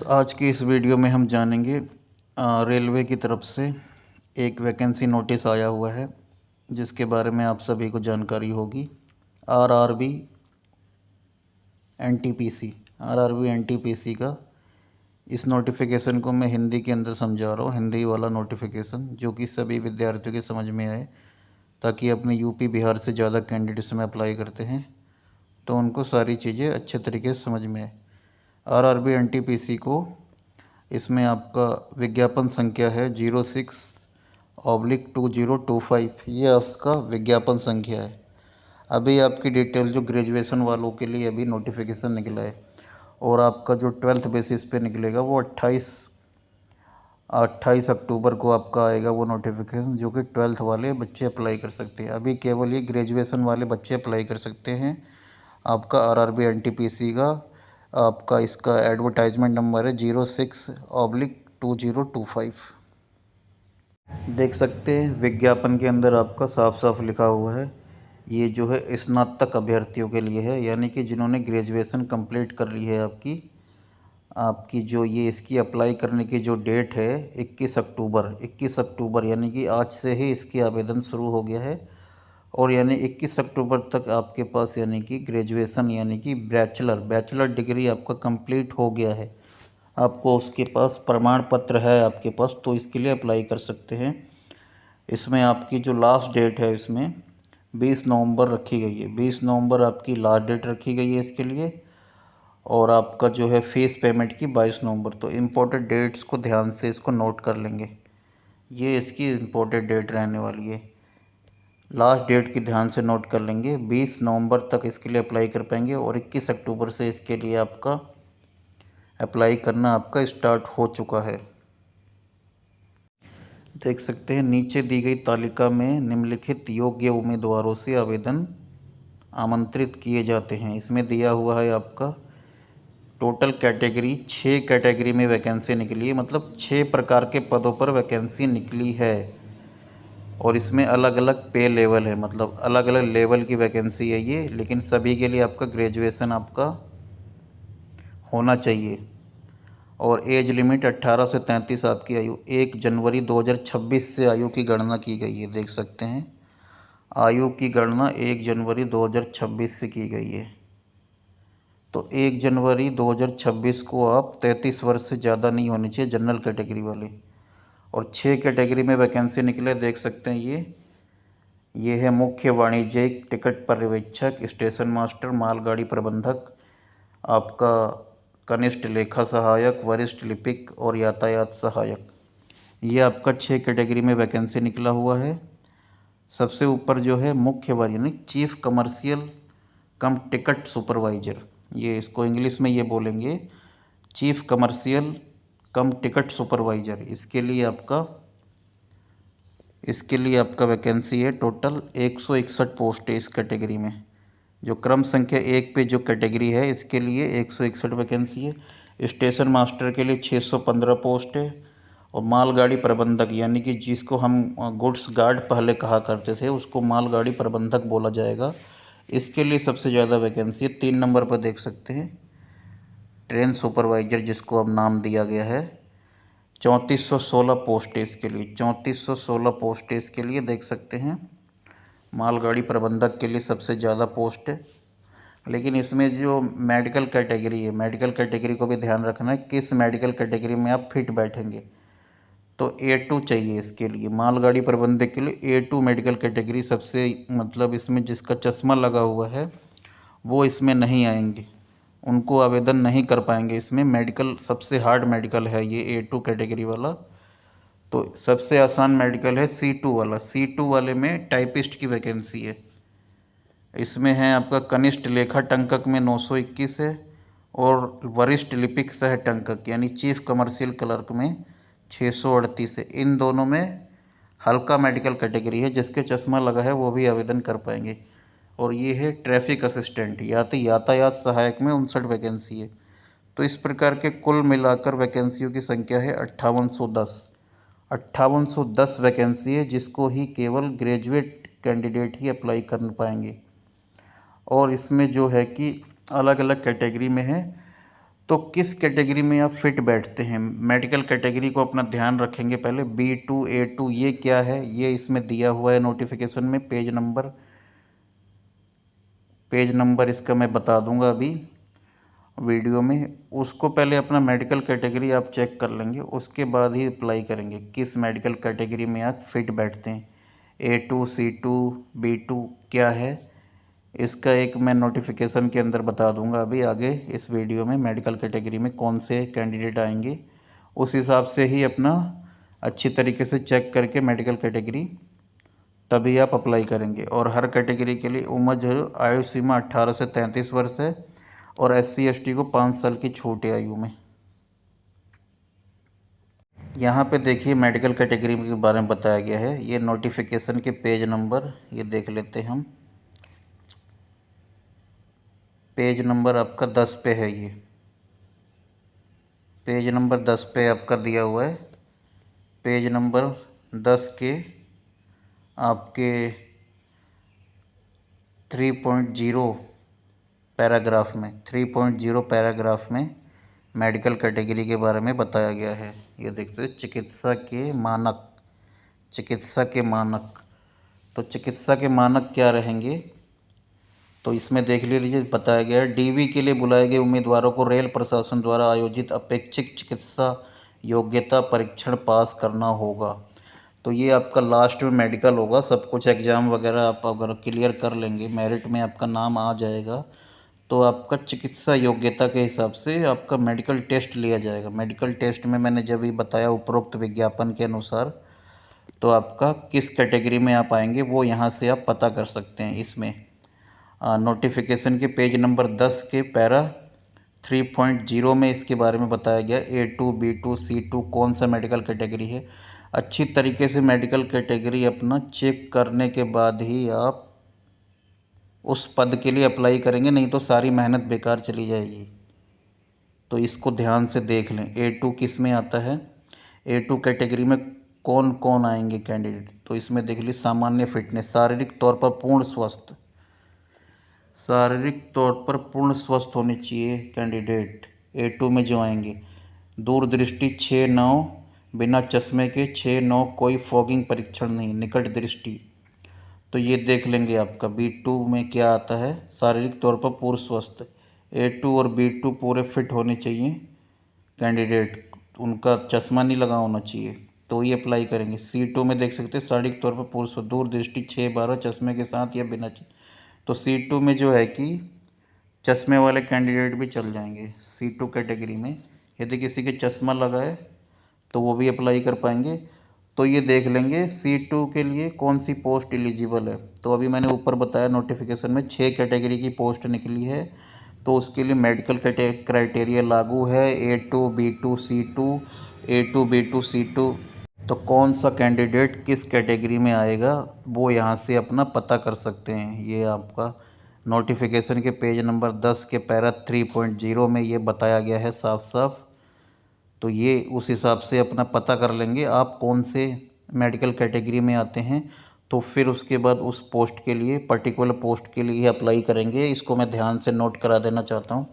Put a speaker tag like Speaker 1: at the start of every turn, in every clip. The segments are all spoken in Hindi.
Speaker 1: आज की इस वीडियो में हम जानेंगे रेलवे की तरफ से एक वैकेंसी नोटिस आया हुआ है जिसके बारे में आप सभी को जानकारी होगी। आरआरबी एनटीपीसी आरआरबी एनटीपीसी का इस नोटिफिकेशन को मैं हिंदी के अंदर समझा रहा हूँ, हिंदी वाला नोटिफिकेशन जो कि सभी विद्यार्थियों के समझ में आए, ताकि अपने यूपी बिहार से ज़्यादा कैंडिडेट्स में अप्लाई करते हैं तो उनको सारी चीज़ें अच्छे तरीके से समझ में आए। आरआरबी एनटीपीसी को इसमें आपका विज्ञापन संख्या है 06/2025, ये उसका विज्ञापन संख्या है। अभी आपकी डिटेल जो ग्रेजुएशन वालों के लिए अभी नोटिफिकेशन निकला है और आपका जो 12th बेसिस पे निकलेगा वो 28 अक्टूबर को आपका आएगा वो नोटिफिकेशन, जो कि 12th वाले बच्चे अप्लाई कर सकते हैं। अभी केवल ये ग्रेजुएशन वाले बच्चे अप्लाई कर सकते हैं। आपका आरआरबी एनटीपीसी का आपका इसका एडवर्टाइजमेंट नंबर है 06/2025। देख सकते हैं विज्ञापन के अंदर आपका साफ साफ लिखा हुआ है, ये जो है स्नातक अभ्यर्थियों के लिए है, यानी कि जिन्होंने ग्रेजुएशन कंप्लीट कर ली है। आपकी आपकी जो ये इसकी अप्लाई करने की जो डेट है 21 अक्टूबर यानी कि आज से ही इसकी आवेदन शुरू हो गया है। और यानी 21 अक्टूबर तक आपके पास यानी कि ग्रेजुएशन यानी कि बैचलर डिग्री आपका कंप्लीट हो गया है, आपको उसके पास प्रमाण पत्र है आपके पास, तो इसके लिए अप्लाई कर सकते हैं। इसमें आपकी जो लास्ट डेट है इसमें 20 नवंबर रखी गई है, 20 नवंबर आपकी लास्ट डेट रखी गई है इसके लिए। और आपका जो है फ़ीस पेमेंट की 22 नवंबर। तो इम्पोर्टेंट डेट्स को ध्यान से इसको नोट कर लेंगे, ये इसकी इम्पोर्टेंट डेट रहने वाली है। लास्ट डेट की ध्यान से नोट कर लेंगे, 20 नवंबर तक इसके लिए अप्लाई कर पाएंगे और 21 अक्टूबर से इसके लिए आपका अप्लाई करना आपका स्टार्ट हो चुका है। देख सकते हैं नीचे दी गई तालिका में निम्नलिखित योग्य उम्मीदवारों से आवेदन आमंत्रित किए जाते हैं। इसमें दिया हुआ है आपका टोटल कैटेगरी, 6 कैटेगरी में वैकेंसी निकली है, मतलब 6 प्रकार के पदों पर वैकेंसी निकली है। और इसमें अलग अलग पे लेवल है, मतलब अलग अलग लेवल की वैकेंसी है ये, लेकिन सभी के लिए आपका ग्रेजुएशन आपका होना चाहिए। और एज लिमिट 18 से 33 आपकी आयु 1 जनवरी 2026 से आयु की गणना की गई है। देख सकते हैं आयु की गणना 1 जनवरी 2026 से की गई है। तो 1 जनवरी 2026 को आप 33 वर्ष से ज़्यादा नहीं होनी चाहिए जनरल कैटेगरी वाले। और 6 कैटेगरी में वैकेंसी निकले, देख सकते हैं ये है मुख्य वाणिज्यिक टिकट पर्यवेक्षक, स्टेशन मास्टर, मालगाड़ी प्रबंधक, आपका कनिष्ठ लेखा सहायक, वरिष्ठ लिपिक और यातायात सहायक। ये आपका 6 कैटेगरी में वैकेंसी निकला हुआ है। सबसे ऊपर जो है मुख्य यानी चीफ कमर्शियल कम टिकट सुपरवाइजर, ये इसको इंग्लिश में ये बोलेंगे चीफ कमर्शियल कम टिकट सुपरवाइजर। इसके लिए आपका वैकेंसी है टोटल 161 पोस्ट है इस कैटेगरी में। जो क्रम संख्या 1 पे जो कैटेगरी है इसके लिए 161 वैकेंसी है। स्टेशन मास्टर के लिए 615 पोस्ट है। और मालगाड़ी प्रबंधक यानी कि जिसको हम गुड्स गार्ड पहले कहा करते थे उसको मालगाड़ी प्रबंधक बोला जाएगा, इसके लिए सबसे ज़्यादा वैकेंसी है। 3 नंबर पर देख सकते हैं ट्रेन सुपरवाइज़र, जिसको अब नाम दिया गया है, 3416 पोस्ट है इसके लिए, 3416 पोस्ट है इसके लिए। देख सकते हैं मालगाड़ी प्रबंधक के लिए सबसे ज़्यादा पोस्ट है। लेकिन इसमें जो मेडिकल कैटेगरी है, मेडिकल कैटेगरी को भी ध्यान रखना है, किस मेडिकल कैटेगरी में आप फिट बैठेंगे। तो A2 चाहिए इसके लिए, मालगाड़ी प्रबंधक के लिए A2 मेडिकल कैटेगरी सबसे, मतलब इसमें जिसका चश्मा लगा हुआ है वो इसमें नहीं आएंगे, उनको आवेदन नहीं कर पाएंगे। इसमें मेडिकल सबसे हार्ड मेडिकल है ये A2 कैटेगरी वाला। तो सबसे आसान मेडिकल है C2 वाला। C2 वाले में टाइपिस्ट की वैकेंसी है। इसमें है आपका कनिष्ठ लेखा टंकक में 921 है और वरिष्ठ लिपिक सह टंकक यानी चीफ कमर्शियल क्लर्क में 638 है। इन दोनों में हल्का मेडिकल कैटेगरी है, जिसके चश्मा लगा है वो भी आवेदन कर पाएंगे। और ये है ट्रैफिक असिस्टेंट यातायात सहायक में 59 वैकेंसी है। तो इस प्रकार के कुल मिलाकर वैकेंसियों की संख्या है 5810 वैकेंसी है, जिसको ही केवल ग्रेजुएट कैंडिडेट ही अप्लाई कर पाएंगे। और इसमें जो है कि अलग अलग कैटेगरी में है, तो किस कैटेगरी में आप फिट बैठते हैं, मेडिकल कैटेगरी को अपना ध्यान रखेंगे। पहले B2 A2 ये क्या है, ये इसमें दिया हुआ है नोटिफिकेशन में। पेज नंबर इसका मैं बता दूंगा अभी वीडियो में। उसको पहले अपना मेडिकल कैटेगरी आप चेक कर लेंगे, उसके बाद ही अप्लाई करेंगे किस मेडिकल कैटेगरी में आप फिट बैठते हैं। A2 C2 B2 क्या है, इसका एक मैं नोटिफिकेशन के अंदर बता दूंगा अभी आगे इस वीडियो में। मेडिकल कैटेगरी में कौन से कैंडिडेट आएंगे, उस हिसाब से ही अपना अच्छी तरीके से चेक करके मेडिकल कैटेगरी तभी आप अप्लाई करेंगे। और हर कैटेगरी के लिए उम्र जो आयु सीमा 18 से 33 वर्ष है, और SC ST को 5 साल की छोटी आयु में। यहाँ पे देखिए मेडिकल कैटेगरी के बारे में बताया गया है, ये नोटिफिकेशन के पेज नंबर ये देख लेते हैं हम। पेज नंबर आपका 10 पे है, ये पेज नंबर 10 पे आपका दिया हुआ है। पेज नंबर 10 के आपके 3.0 पैराग्राफ में 3.0 पैराग्राफ में मेडिकल कैटेगरी के बारे में बताया गया है। ये देखते हैं चिकित्सा के मानक। चिकित्सा के मानक, तो चिकित्सा के मानक क्या रहेंगे, तो इसमें देख लीजिए बताया गया है। DV के लिए बुलाए गए उम्मीदवारों को रेल प्रशासन द्वारा आयोजित अपेक्षित चिकित्सा योग्यता परीक्षण पास करना होगा। तो ये आपका लास्ट में मेडिकल होगा, सब कुछ एग्ज़ाम वगैरह आप अगर क्लियर कर लेंगे, मेरिट में आपका नाम आ जाएगा, तो आपका चिकित्सा योग्यता के हिसाब से आपका मेडिकल टेस्ट लिया जाएगा। मेडिकल टेस्ट में मैंने जब भी बताया उपरोक्त विज्ञापन के अनुसार, तो आपका किस कैटेगरी में आप आएंगे वो यहाँ से आप पता कर सकते हैं। इसमें नोटिफिकेशन के पेज नंबर 10 के पैरा 3.0 में इसके बारे में बताया गया। A2 B2 C2 कौन सा मेडिकल कैटेगरी है। अच्छी तरीके से मेडिकल कैटेगरी अपना चेक करने के बाद ही आप उस पद के लिए अप्लाई करेंगे, नहीं तो सारी मेहनत बेकार चली जाएगी। तो इसको ध्यान से देख लें। A2 किस में आता है, A2 कैटेगरी में कौन कौन आएंगे कैंडिडेट, तो इसमें देख लीजिए सामान्य फिटनेस, शारीरिक तौर पर पूर्ण स्वस्थ होने चाहिए कैंडिडेट A2 में जो आएंगे। दूरदृष्टि 6-9 बिना चश्मे के 6-9 कोई फॉगिंग परीक्षण नहीं, निकट दृष्टि। तो ये देख लेंगे आपका B2 में क्या आता है, शारीरिक तौर पर पूर्ण स्वस्थ। A2 और B2 पूरे फिट होने चाहिए कैंडिडेट, उनका चश्मा नहीं लगा होना चाहिए, तो ये अप्लाई करेंगे। C2 में देख सकते हैं शारीरिक तौर पर पूर्ण स्वस्थ, दूरदृष्टि 6-12 चश्मे के साथ या बिना। तो C2 में जो है कि चश्मे वाले कैंडिडेट भी चल जाएंगे C2 कैटेगरी में। यदि किसी के चश्मा लगा है तो वो भी अप्लाई कर पाएंगे। तो ये देख लेंगे C2 के लिए कौन सी पोस्ट एलिजिबल है। तो अभी मैंने ऊपर बताया नोटिफिकेशन में 6 कैटेगरी की पोस्ट निकली है, तो उसके लिए मेडिकल क्राइटेरिया लागू है। A2 B2 C2 A2 B2 C2। तो कौन सा कैंडिडेट किस कैटेगरी में आएगा वो यहाँ से अपना पता कर सकते हैं। ये आपका नोटिफिकेशन के पेज नंबर 10 के पैरा 3.0 में ये बताया गया है साफ साफ। तो ये उस हिसाब से अपना पता कर लेंगे आप कौन से मेडिकल कैटेगरी में आते हैं, तो फिर उसके बाद उस पोस्ट के लिए, पर्टिकुलर पोस्ट के लिए अप्लाई करेंगे। इसको मैं ध्यान से नोट करा देना चाहता हूँ,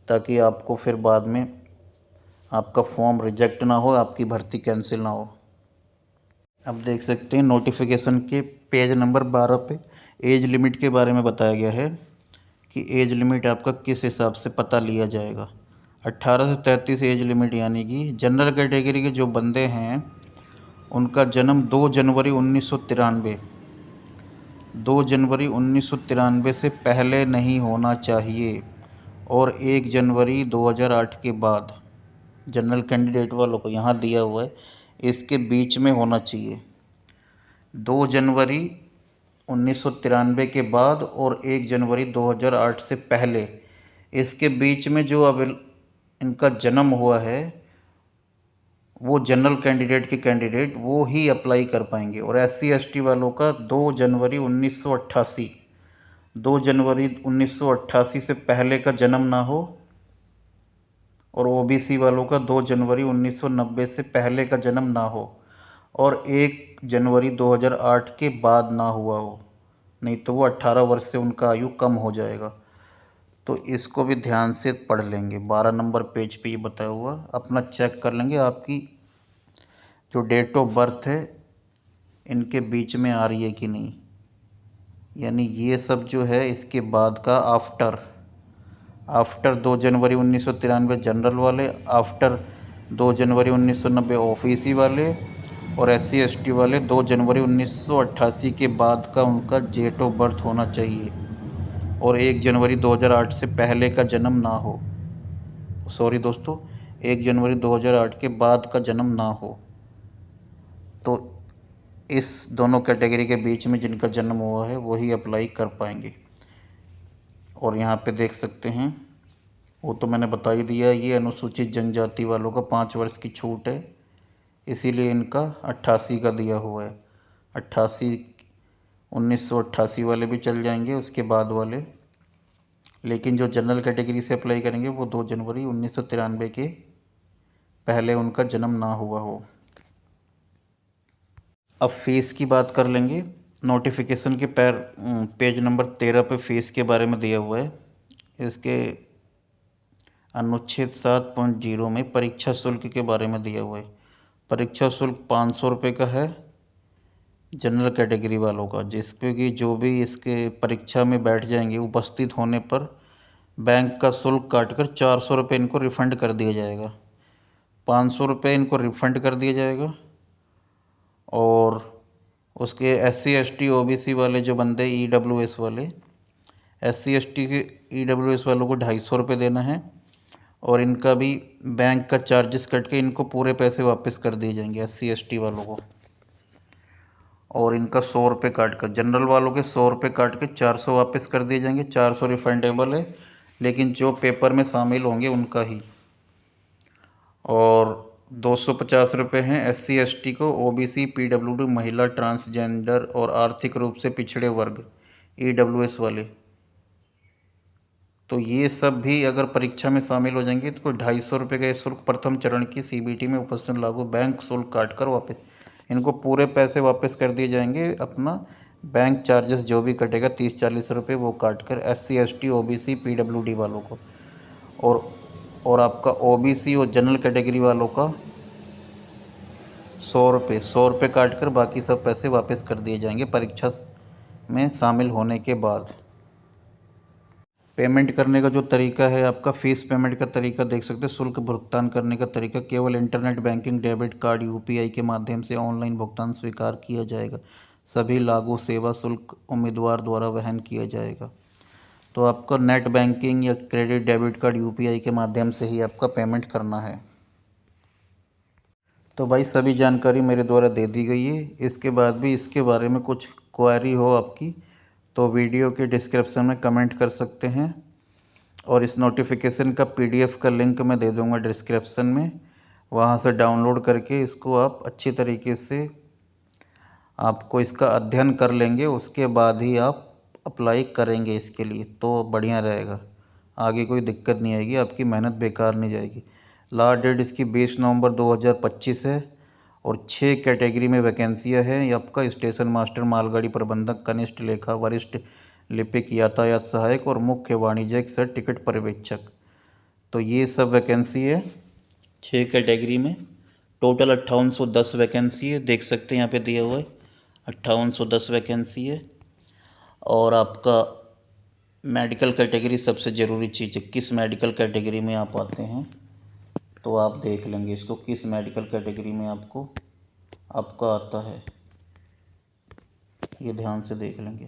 Speaker 1: ताकि आपको फिर बाद में आपका फॉर्म रिजेक्ट ना हो, आपकी भर्ती कैंसिल ना हो। अब देख सकते हैं नोटिफिकेशन के पेज नंबर 12 पे एज लिमिट के बारे में बताया गया है कि एज लिमिट आपका किस हिसाब से पता लिया जाएगा। 18 से 33 एज लिमिट, यानी कि जनरल कैटेगरी के जो बंदे हैं उनका जन्म 2 जनवरी 1993 से पहले नहीं होना चाहिए, और 1 जनवरी 2008 के बाद। जनरल कैंडिडेट वालों को यहाँ दिया हुआ है, इसके बीच में होना चाहिए। 2 जनवरी 1993 के बाद और 1 जनवरी 2008 से पहले, इसके बीच में जो अब इनका जन्म हुआ है वो जनरल कैंडिडेट के कैंडिडेट वो ही अप्लाई कर पाएंगे। और SC ST वालों का 2 जनवरी 1988 से पहले का जन्म ना हो, और OBC वालों का 2 जनवरी 1990 से पहले का जन्म ना हो, और 1 जनवरी 2008 के बाद ना हुआ हो, नहीं तो वो 18 वर्ष से उनका आयु कम हो जाएगा। तो इसको भी ध्यान से पढ़ लेंगे। 12 नंबर पेज पे ये बताया हुआ, अपना चेक कर लेंगे आपकी जो डेट ऑफ बर्थ है इनके बीच में आ रही है कि नहीं। यानी ये सब जो है इसके बाद का आफ्टर 2 जनवरी 1993 जनरल वाले, आफ्टर 2 जनवरी 1990 ओबीसी वाले, और SC ST वाले 2 जनवरी 1988 के बाद का उनका डेट ऑफ बर्थ होना चाहिए, और 1 जनवरी 2008 से पहले का जन्म ना हो। सॉरी दोस्तों, 1 जनवरी 2008 के बाद का जन्म ना हो। तो इस दोनों कैटेगरी के बीच में जिनका जन्म हुआ है वही अप्लाई कर पाएंगे। और यहाँ पे देख सकते हैं, वो तो मैंने बता ही दिया, ये अनुसूचित जनजाति वालों का 5 वर्ष की छूट है, इसीलिए इनका 88 का दिया हुआ है। 88 1988 वाले भी चल जाएंगे उसके बाद वाले, लेकिन जो जनरल कैटेगरी से अप्लाई करेंगे वो 2 जनवरी 1993 के पहले उनका जन्म ना हुआ हो। अब फ़ीस की बात कर लेंगे। नोटिफिकेशन के पेज नंबर 13 पे फ़ीस के बारे में दिया हुआ है। इसके अनुच्छेद 7.0 में परीक्षा शुल्क के बारे में दिया हुआ है। परीक्षा शुल्क 500 रुपये का है जनरल कैटेगरी वालों का, जिसपे कि जो भी इसके परीक्षा में बैठ जाएंगे उपस्थित होने पर बैंक का शुल्क काटकर 400 रुपये इनको रिफ़ंड कर दिया जाएगा। 500 रुपये इनको रिफ़ंड कर दिया जाएगा, और उसके SC ST OBC वाले जो बंदे EWS वाले, SC ST के EWS वालों को 250 रुपये देना है, और इनका भी बैंक का चार्जेस कट के इनको पूरे पैसे वापस कर दिए जाएंगे SC ST वालों को। और इनका 100 रुपये काट कर, जनरल वालों के 100 रुपये काट के 400 वापस कर दिए जाएंगे। 400 रिफंडेबल है, लेकिन जो पेपर में शामिल होंगे उनका ही। और 250 रुपये हैं SC ST को, OBC PWD महिला, ट्रांसजेंडर और आर्थिक रूप से पिछड़े वर्ग EWS वाले। तो ये सब भी अगर परीक्षा में शामिल हो जाएंगे तो 250 रुपये का शुल्क प्रथम चरण की CBT में उपस्थित लागू बैंक शुल्क काट कर वापस, इनको पूरे पैसे वापस कर दिए जाएंगे। अपना बैंक चार्जेस जो भी कटेगा 30-40 रुपये वो काट कर SC ST OBC PWD वालों को, और आपका OBC और जनरल कैटेगरी वालों का 100 रुपये काट कर बाकी सब पैसे वापस कर दिए जाएंगे परीक्षा में शामिल होने के बाद। पेमेंट करने का जो तरीका है, आपका फ़ीस पेमेंट का तरीका देख सकते हैं। शुल्क भुगतान करने का तरीका केवल internet banking, debit card, UPI के माध्यम से ऑनलाइन भुगतान स्वीकार किया जाएगा। सभी लागू सेवा शुल्क उम्मीदवार द्वारा वहन किया जाएगा। तो आपका नेट बैंकिंग या क्रेडिट डेबिट कार्ड UPI के माध्यम से ही आपका पेमेंट करना है। तो भाई सभी जानकारी मेरे द्वारा दे दी गई है। इसके बाद भी इसके बारे में कुछ क्वेरी हो आपकी तो वीडियो के डिस्क्रिप्शन में कमेंट कर सकते हैं, और इस नोटिफिकेशन का PDF का लिंक मैं दे दूंगा डिस्क्रिप्शन में, वहां से डाउनलोड करके इसको आप अच्छी तरीके से आपको इसका अध्ययन कर लेंगे, उसके बाद ही आप अप्लाई करेंगे इसके लिए तो बढ़िया रहेगा। आगे कोई दिक्कत नहीं आएगी, आपकी मेहनत बेकार नहीं जाएगी। लास्ट डेट इसकी 20 नवंबर 2025 है, और 6 कैटेगरी में वैकेंसियाँ हैं। ये आपका स्टेशन मास्टर, मालगाड़ी प्रबंधक, कनिष्ठ लेखा, वरिष्ठ लिपिक, यातायात सहायक और मुख्य वाणिज्यिक सह टिकट पर्यवेक्षक। तो ये सब वैकेंसी है 6 कैटेगरी में। टोटल 5810 वैकेंसी है, देख सकते हैं यहाँ पे दिया हुआ है 5810 वैकेंसी है। और आपका मेडिकल कैटेगरी सबसे ज़रूरी चीज़ है, किस मेडिकल कैटेगरी में आप आते हैं तो आप देख लेंगे इसको, किस मेडिकल कैटेगरी में आपका आता है, ये ध्यान से देख लेंगे।